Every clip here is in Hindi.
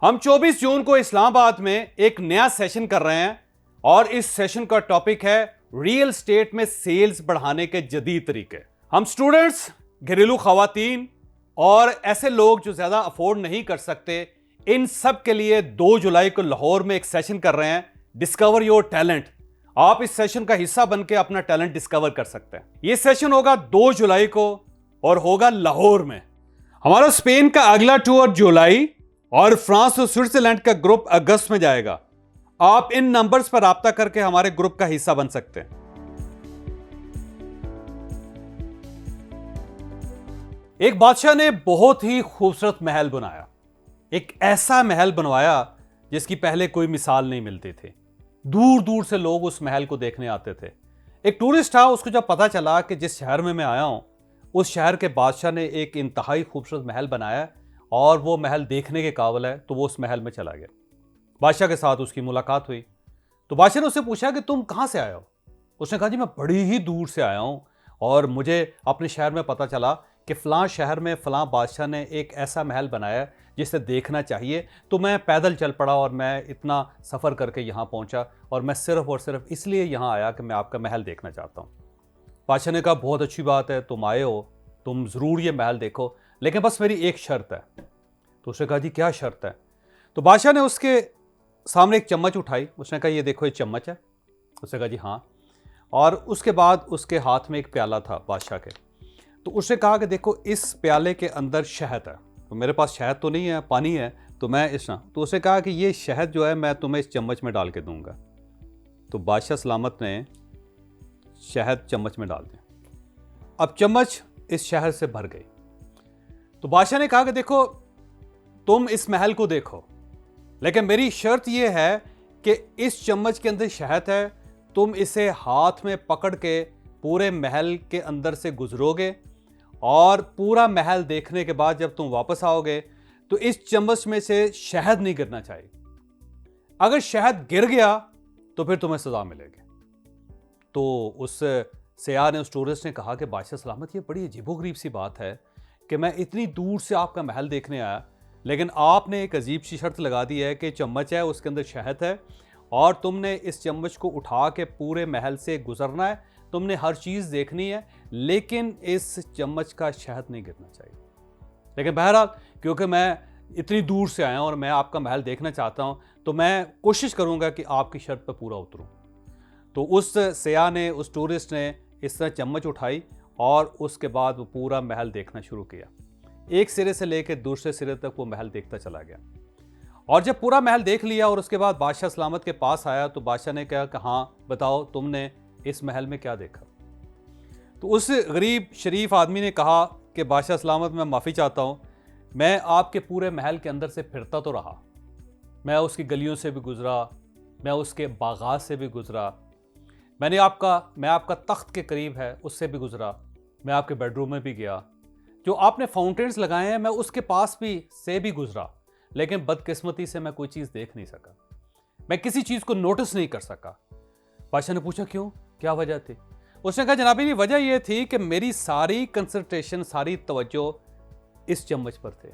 हम 24 जून को इस्लामाबाद में एक नया सेशन कर रहे हैं और इस सेशन का टॉपिक है रियल एस्टेट में सेल्स बढ़ाने के जदीद तरीके। हम स्टूडेंट्स, घरेलू खवातीन और ऐसे लोग जो ज्यादा अफोर्ड नहीं कर सकते, इन सब के लिए 2 जुलाई को लाहौर में एक सेशन कर रहे हैं, डिस्कवर योर टैलेंट। आप इस सेशन का हिस्सा बनकर अपना टैलेंट डिस्कवर कर सकते हैं। यह सेशन होगा 2 जुलाई को और होगा लाहौर में। हमारा स्पेन का अगला टूर जुलाई और फ्रांस और स्विट्जरलैंड का ग्रुप अगस्त में जाएगा। आप इन नंबर्स पर राब्ता करके हमारे ग्रुप का हिस्सा बन सकते हैं। एक बादशाह ने बहुत ही खूबसूरत महल बनाया, एक ऐसा महल बनवाया जिसकी पहले कोई मिसाल नहीं मिलती थी। दूर दूर से लोग उस महल को देखने आते थे। एक टूरिस्ट था, उसको जब पता चला कि जिस शहर में मैं आया हूं उस शहर के बादशाह ने एक इंतहाई खूबसूरत महल बनाया और वो महल देखने के काबिल है, तो वो उस महल में चला गया। बादशाह के साथ उसकी मुलाकात हुई तो बादशाह ने उससे पूछा कि तुम कहाँ से आए हो। उसने कहा जी मैं बड़ी ही दूर से आया हूँ और मुझे अपने शहर में पता चला कि फ़लाँ शहर में फ़लाँ बादशाह ने एक ऐसा महल बनाया जिसे देखना चाहिए, तो मैं पैदल चल पड़ा और मैं इतना सफ़र करके यहाँ पहुँचा और मैं सिर्फ़ और सिर्फ इसलिए यहाँ आया कि मैं आपका महल देखना चाहता हूँ। बादशाह ने कहा बहुत अच्छी बात है, तुम आए हो, तुम ज़रूर ये महल देखो, लेकिन बस मेरी एक शर्त है। तो उसने कहा जी क्या शर्त है। तो बादशाह ने उसके सामने एक चम्मच उठाई, उसने कहा ये देखो ये चम्मच है। उसने कहा जी हाँ। और उसके बाद उसके हाथ में एक प्याला था बादशाह के। तो उसने कहा कि देखो इस प्याले के अंदर शहद है। तो मेरे पास शहद तो नहीं है, पानी है, तो मैं तो उसने कहा कि ये शहद जो है मैं तुम्हें इस चम्मच में डाल के दूंगा। तो बादशाह सलामत ने शहद चम्मच में डाल दिया। अब चम्मच इस शहद से भर गई। तो बादशाह ने कहा कि देखो तुम इस महल को देखो, लेकिन मेरी शर्त यह है कि इस चम्मच के अंदर शहद है, तुम इसे हाथ में पकड़ के पूरे महल के अंदर से गुजरोगे और पूरा महल देखने के बाद जब तुम वापस आओगे तो इस चम्मच में से शहद नहीं गिरना चाहिए। अगर शहद गिर गया तो फिर तुम्हें सजा मिलेगी। तो उस सयाह ने, उस टूरिस्ट ने कहा कि बादशाह सलामत, ये बड़ी अजीबोगरीब सी बात है कि मैं इतनी दूर से आपका महल देखने आया, लेकिन आपने एक अजीब सी शर्त लगा दी है कि चम्मच है उसके अंदर शहद है और तुमने इस चम्मच को उठा के पूरे महल से गुजरना है, तुमने हर चीज़ देखनी है, लेकिन इस चम्मच का शहद नहीं गिरना चाहिए। लेकिन बहरहाल क्योंकि मैं इतनी दूर से आया हूं और मैं आपका महल देखना चाहता हूं, तो मैं कोशिश करूंगा कि आपकी शर्त पर पूरा उतरूं। तो उस सयाह ने, उस टूरिस्ट ने इस तरह चम्मच उठाई और उसके बाद वो पूरा महल देखना शुरू किया। एक सिरे से लेकर दूसरे सिरे तक वो महल देखता चला गया। और जब पूरा महल देख लिया और उसके बाद बादशाह सलामत के पास आया तो बादशाह ने कहा कि हाँ बताओ तुमने इस महल में क्या देखा। तो उस गरीब शरीफ आदमी ने कहा कि बादशाह सलामत, मैं माफ़ी चाहता हूँ, मैं आपके पूरे महल के अंदर से फिरता तो रहा, मैं उसकी गलियों से भी गुजरा, मैं उसके बागात से भी गुजरा, मैं आपका तख्त के करीब है उससे भी गुजरा, मैं आपके बेडरूम में भी गया, जो आपने फाउंटेन्स लगाए हैं मैं उसके पास भी से भी गुजरा, लेकिन बदकिस्मती से मैं कोई चीज़ देख नहीं सका, मैं किसी चीज़ को नोटिस नहीं कर सका। बादशाह ने पूछा क्यों, क्या वजह थी। उसने कहा जनाबी वजह यह थी कि मेरी सारी कंसंट्रेशन, सारी तवज्जो इस चम्मच पर थे,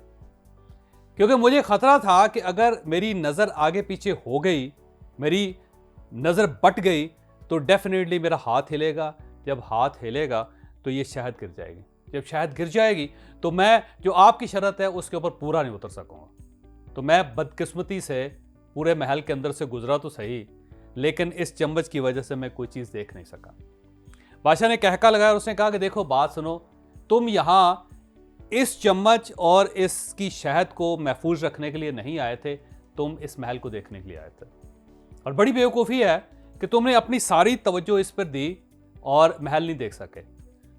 क्योंकि मुझे खतरा था कि अगर मेरी नज़र आगे पीछे हो गई, मेरी नज़र बट गई, तो डेफिनेटली मेरा हाथ हिलेगा, जब हाथ हिलेगा तो ये शहद गिर जाएगी, जब शहद गिर जाएगी तो मैं जो आपकी शर्त है उसके ऊपर पूरा नहीं उतर सकूंगा। तो मैं बदकिस्मती से पूरे महल के अंदर से गुजरा तो सही, लेकिन इस चम्मच की वजह से मैं कोई चीज़ देख नहीं सका। बादशाह ने कहका लगाया और उसने कहा कि देखो बात सुनो, तुम यहाँ इस चम्मच और इसकी शहद को महफूज रखने के लिए नहीं आए थे, तुम इस महल को देखने के लिए आए थे। और बड़ी बेवकूफ़ी है कि तुमने अपनी सारी तवज्जो इस पर दी और महल नहीं देख सके।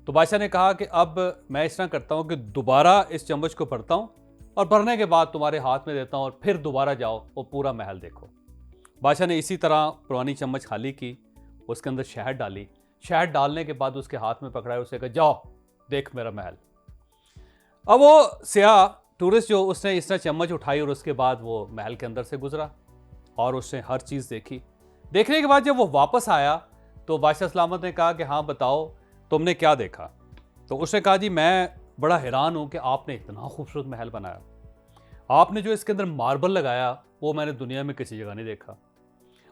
तो बादशाह ने कहा कि अब मैं इस तरह करता हूँ कि दोबारा इस चम्मच को भरता हूँ और भरने के बाद तुम्हारे हाथ में देता हूँ और फिर दोबारा जाओ और पूरा महल देखो। बादशाह ने इसी तरह पुरानी चम्मच खाली की, उसके अंदर शहद डाली, शहद डालने के बाद उसके हाथ में पकड़ाया, उसे कहा जाओ देख मेरा महल। अब वो सयाह टूरिस्ट जो, उसने इस तरह चम्मच उठाई और उसके बाद वो महल के अंदर से गुजरा और उसने हर चीज़ देखी। देखने के बाद जब वो वापस आया तो बादशाह सलामत ने कहा कि हाँ बताओ तुमने क्या देखा। तो उसने कहा जी मैं बड़ा हैरान हूँ कि आपने इतना खूबसूरत महल बनाया, आपने जो इसके अंदर मार्बल लगाया वो मैंने दुनिया में किसी जगह नहीं देखा।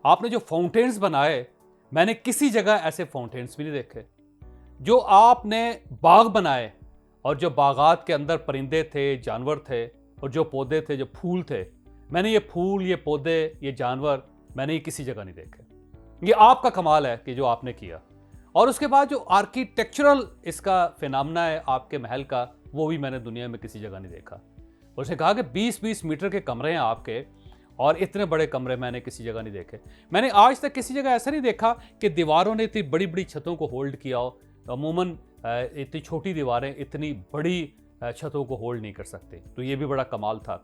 आपने जो फाउंटेन्स बनाए, मैंने किसी जगह ऐसे फाउंटेन्स भी नहीं देखे। जो आपने बाग बनाए और जो बागात के अंदर परिंदे थे, जानवर थे, और जो पौधे थे, जो फूल थे, मैंने ये फूल, ये पौधे, ये जानवर मैंने ये किसी जगह नहीं देखे। ये आपका कमाल है कि जो आपने किया। और उसके बाद जो आर्किटेक्चरल इसका फिनोमेना है आपके महल का, वो भी मैंने दुनिया में किसी जगह नहीं देखा। उसने कहा कि 20-20 मीटर के कमरे हैं आपके, और इतने बड़े कमरे मैंने किसी जगह नहीं देखे। मैंने आज तक किसी जगह ऐसा नहीं देखा कि दीवारों ने इतनी बड़ी बड़ी छतों को होल्ड किया हो। अमूमन इतनी छोटी दीवारें इतनी बड़ी छतों को होल्ड नहीं कर सकती, तो ये भी बड़ा कमाल था।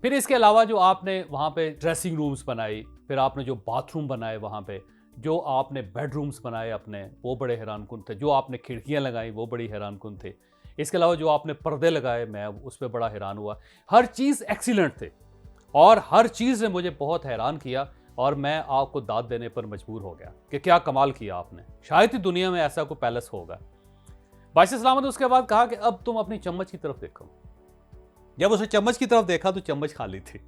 फिर इसके अलावा जो आपने वहाँ पे ड्रेसिंग रूम्स बनाई, फिर आपने जो बाथरूम बनाए वहाँ पे, जो आपने बेडरूम्स बनाए अपने, वो बड़े हैरानकुन थे। जो आपने खिड़कियाँ लगाई वो बड़ी हैरानकुन थे। इसके अलावा जो आपने पर्दे लगाए, मैं उस पर बड़ा हैरान हुआ। हर चीज़ एक्सीलेंट थे और हर चीज़ ने मुझे बहुत हैरान किया, और मैं आपको दाद देने पर मजबूर हो गया कि क्या कमाल किया आपने। शायद ही दुनिया में ऐसा कोई पैलेस होगा। बादशाह सलामत ने उसके बाद कहा कि अब तुम अपनी चम्मच की तरफ देखो। जब उसने चम्मच की तरफ देखा तो चम्मच खाली थी।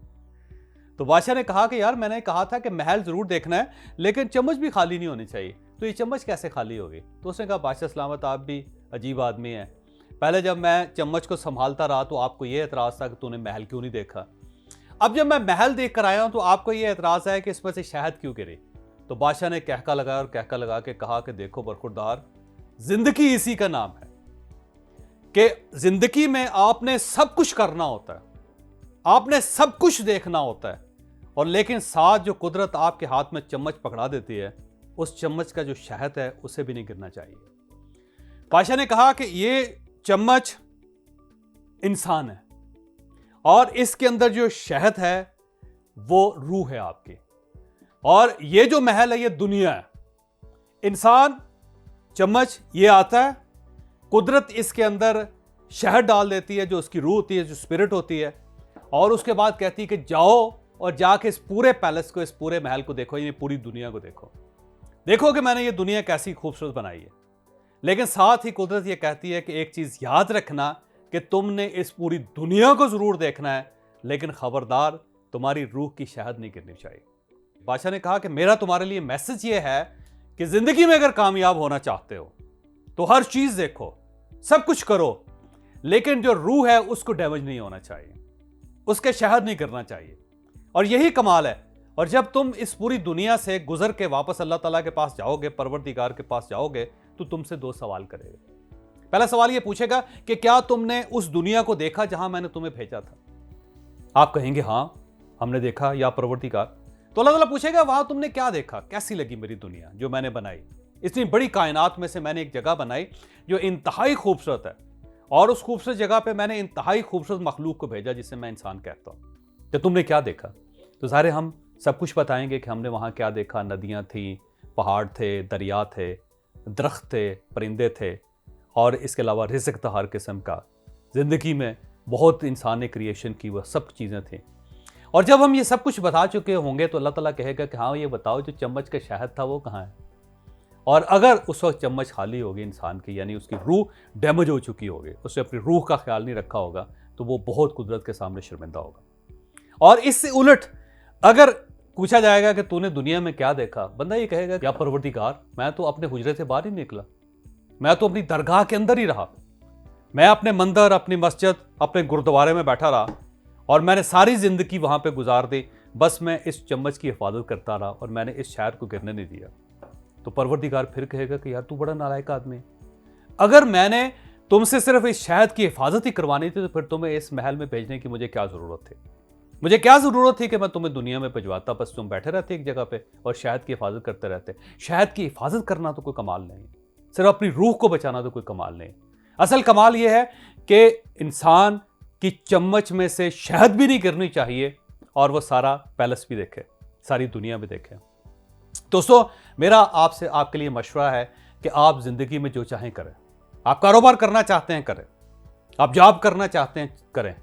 तो बादशाह ने कहा कि यार, मैंने कहा था कि महल जरूर देखना है, लेकिन चम्मच भी खाली नहीं होनी चाहिए, तो ये चम्मच कैसे खाली होगी? तो उसने कहा, बादशाह सलामत, आप भी अजीब आदमी हैं। पहले जब मैं चम्मच को संभालता रहा तो आपको ये एतराज़ था कि तूने महल क्यों नहीं देखा। अब जब मैं महल देख कर आया हूं तो आपको ये एतराज़ है कि इसमें से शहद क्यों गिरी। तो बादशाह ने कहका लगाया और कहका लगा के कहा कि देखो बरखुरदार, जिंदगी इसी का नाम है कि जिंदगी में आपने सब कुछ करना होता है, आपने सब कुछ देखना होता है, और लेकिन साथ जो कुदरत आपके हाथ में चम्मच पकड़ा देती है, उस चम्मच का जो शहद है उसे भी नहीं गिरना चाहिए। बादशाह ने कहा कि ये चम्मच इंसान है, और इसके अंदर जो शहद है वो रूह है आपकी, और ये जो महल है ये दुनिया है। इंसान, चम्मच, ये आता है, कुदरत इसके अंदर शहद डाल देती है, जो उसकी रूह होती है, जो स्पिरिट होती है, और उसके बाद कहती है कि जाओ और जाके इस पूरे पैलेस को, इस पूरे महल को देखो, ये पूरी दुनिया को देखो, देखो कि मैंने ये दुनिया कैसी खूबसूरत बनाई है। लेकिन साथ ही कुदरत ये कहती है कि एक चीज याद रखना कि तुमने इस पूरी दुनिया को जरूर देखना है, लेकिन खबरदार, तुम्हारी रूह की शहद नहीं गिरनी चाहिए। बादशाह ने कहा कि मेरा तुम्हारे लिए मैसेज ये है कि जिंदगी में अगर कामयाब होना चाहते हो तो हर चीज देखो, सब कुछ करो, लेकिन जो रूह है उसको डैमेज नहीं होना चाहिए, उसके शहद नहीं गिरना चाहिए। और यही कमाल है। और जब तुम इस पूरी दुनिया से गुजर के वापस अल्लाह ताला के पास जाओगे, परवरदिगार के पास जाओगे, तो तुमसे दो सवाल करेगा। पहला सवाल ये पूछेगा कि क्या तुमने उस दुनिया को देखा जहां मैंने तुम्हें भेजा था? आप कहेंगे हां, हमने देखा या परवरदिगार। तो अल्लाह ताला पूछेगा, वहां तुमने क्या देखा, कैसी लगी मेरी दुनिया जो मैंने बनाई? इतनी बड़ी कायनात में से मैंने एक जगह बनाई जो इंतहाई खूबसूरत है, और उस खूबसूरत जगह पे मैंने इंतहाई खूबसूरत मखलूक को भेजा जिसे मैं इंसान कहता हूं। तो तुमने क्या देखा? तो सारे हम सब कुछ बताएंगे कि हमने वहां क्या देखा। नदियां थी, पहाड़ थे, दरिया थे, दरख्त थे, परिंदे थे, और इसके अलावा रिज़्क़ था हर किस्म का। ज़िंदगी में बहुत इंसान ने क्रिएशन की, वह सब चीज़ें थी। और जब हम ये सब कुछ बता चुके होंगे तो अल्लाह ताला कहेगा कि हाँ, ये बताओ जो चम्मच का शहद था वो कहाँ है? और अगर उस वक्त चम्मच खाली होगी इंसान की, यानी उसकी रूह डैमेज हो चुकी होगी, उसने अपनी रूह का ख्याल नहीं रखा होगा, तो वो बहुत कुदरत के सामने शर्मिंदा होगा। और इससे उलट अगर पूछा जाएगा कि तूने दुनिया में क्या देखा, बंदा ये कहेगा, क्या परवरदिगार, मैं तो अपने हुजरे से बाहर ही निकला, मैं तो अपनी दरगाह के अंदर ही रहा, मैं अपने मंदिर, अपनी मस्जिद, अपने गुरुद्वारे में बैठा रहा, और मैंने सारी जिंदगी वहां पे गुजार दी, बस मैं इस चम्मच की हिफाजत करता रहा और मैंने इस शहर को गिरने नहीं दिया। तो परवरदिगार फिर कहेगा कि यार तू बड़ा नालायक आदमी है, अगर मैंने तुमसे सिर्फ इस शहद की हिफाजत ही करवानी थी तो फिर तुम्हें इस महल में भेजने की मुझे क्या जरूरत थी? मुझे क्या जरूरत थी कि मैं तुम्हें दुनिया में भिजवाता? बस तुम बैठे रहते एक जगह पे और शहद की हिफाजत करते रहते। शहद की हिफाजत करना तो कोई कमाल नहीं, सिर्फ अपनी रूह को बचाना तो कोई कमाल नहीं। असल कमाल यह है कि इंसान की चम्मच में से शहद भी नहीं गिरनी चाहिए और वो सारा पैलेस भी देखे, सारी दुनिया भी देखे। दोस्तों, मेरा आपसे आपके लिए मशवरा है कि आप जिंदगी में जो चाहें करें। आप कारोबार करना चाहते हैं करें, आप जॉब करना चाहते हैं करें,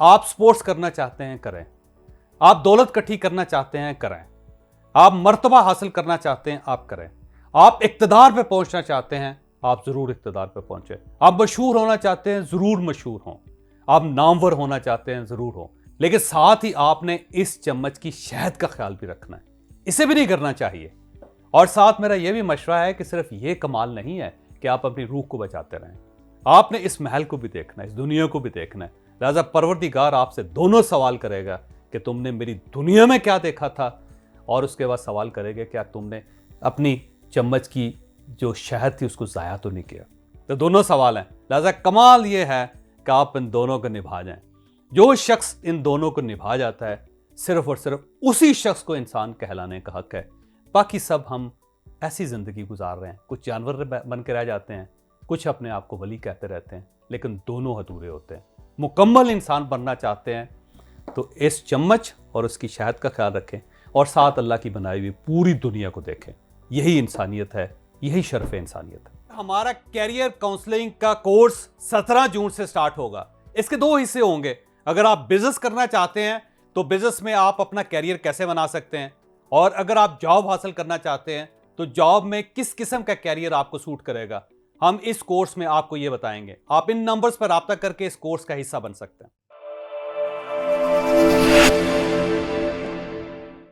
आप स्पोर्ट्स करना चाहते हैं करें, आप दौलत इकट्ठी करना चाहते हैं करें, आप मर्तबा हासिल करना चाहते हैं आप करें, आप इक्तदार पे पहुंचना चाहते हैं आप जरूर इक्तदार पे पहुंचे, आप मशहूर होना चाहते हैं जरूर मशहूर हों, आप नामवर होना चाहते हैं जरूर हो, लेकिन साथ ही आपने इस चम्मच की शहद का ख्याल भी रखना है, इसे भी नहीं करना चाहिए। और साथ मेरा यह भी मशवरा है कि सिर्फ ये कमाल नहीं है कि आप अपनी रूह को बचाते रहें, आपने इस महल को भी देखना है, इस दुनिया को भी देखना है। लिहाजा परवरदिगार आपसे दोनों सवाल करेगा कि तुमने मेरी दुनिया में क्या देखा था, और उसके बाद सवाल करेगा क्या तुमने अपनी चम्मच की जो शहद थी उसको ज़ाया तो नहीं किया। तो दोनों सवाल हैं। लिहाजा कमाल ये है कि आप इन दोनों को निभा जाएं। जो शख्स इन दोनों को निभा जाता है, सिर्फ और सिर्फ उसी शख्स को इंसान कहलाने का हक है। बाकी सब हम ऐसी ज़िंदगी गुजार रहे हैं, कुछ जानवर बन के रह जाते हैं, कुछ अपने आप को वली कहते रहते हैं, लेकिन दोनों अधूरे होते हैं। मुकम्मल इंसान बनना चाहते हैं तो इस चम्मच और उसकी शहद का ख्याल रखें, और साथ अल्लाह की बनाई हुई पूरी दुनिया को देखें। यही इंसानियत है, यही शर्फ इंसानियत है। हमारा कैरियर काउंसलिंग का कोर्स 17 जून से स्टार्ट होगा। इसके 2 हिस्से होंगे। अगर आप बिजनेस करना चाहते हैं तो बिजनेस में आप अपना कैरियर कैसे बना सकते हैं, और अगर आप जॉब हासिल करना चाहते हैं तो जॉब में किस किस्म का कैरियर आपको सूट करेगा, हम इस कोर्स में आपको यह बताएंगे। आप इन नंबर्स पर रब्ता करके इस कोर्स का हिस्सा बन सकते हैं।